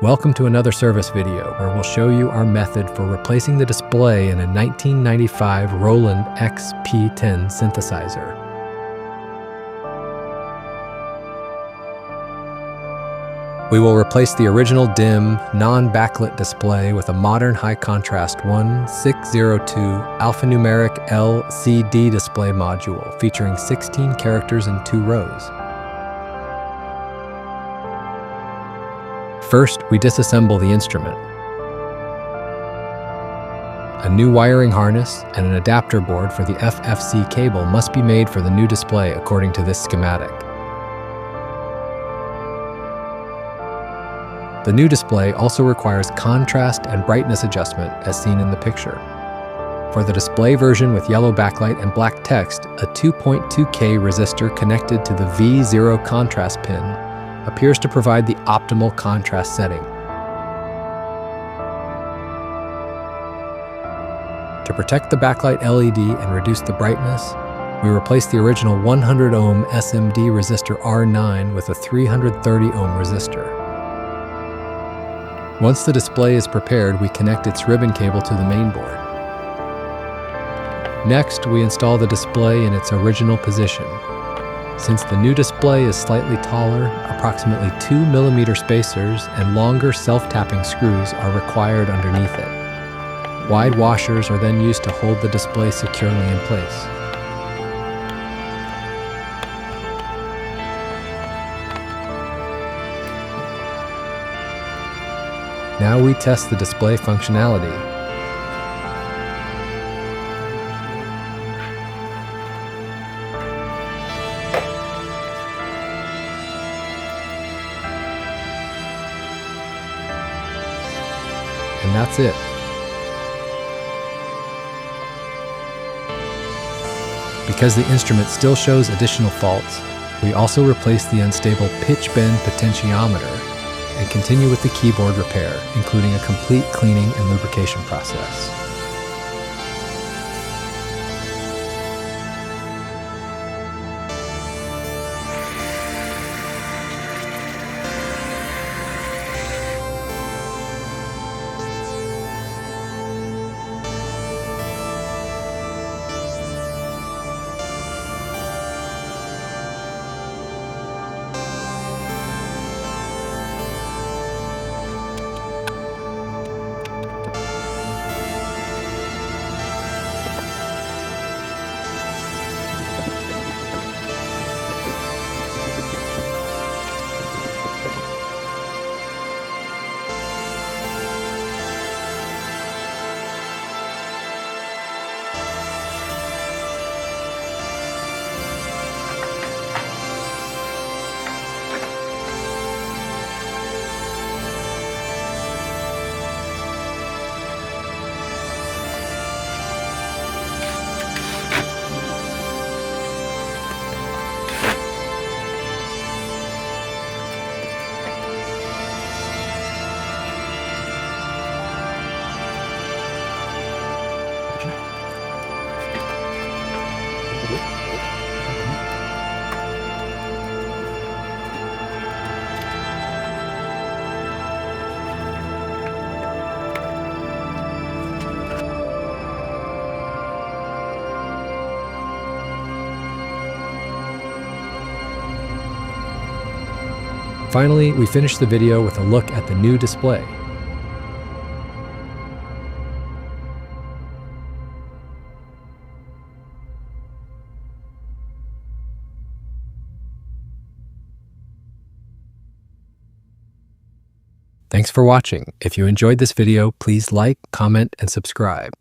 Welcome to another service video where we'll show you our method for replacing the display in a 1995 Roland XP-10 synthesizer. We will replace the original dim, non-backlit display with a modern high-contrast 1602 alphanumeric LCD display module featuring 16 characters in 2 rows. First, we disassemble the instrument. A new wiring harness and an adapter board for the FFC cable must be made for the new display according to this schematic. The new display also requires contrast and brightness adjustment as seen in the picture. For the display version with yellow backlight and black text, a 2.2K resistor connected to the V0 contrast pin appears to provide the optimal contrast setting. To protect the backlight LED and reduce the brightness, we replace the original 100 ohm SMD resistor R9 with a 330 ohm resistor. Once the display is prepared, we connect its ribbon cable to the main board. Next, we install the display in its original position. Since the new display is slightly taller, approximately 2 mm spacers and longer self-tapping screws are required underneath it. Wide washers are then used to hold the display securely in place. Now we test the display functionality. And that's it. Because the instrument still shows additional faults, we also replace the unstable pitch bend potentiometer and continue with the keyboard repair, including a complete cleaning and lubrication process. Finally, we finish the video with a look at the new display. Thanks for watching. If you enjoyed this video, please like, comment, and subscribe.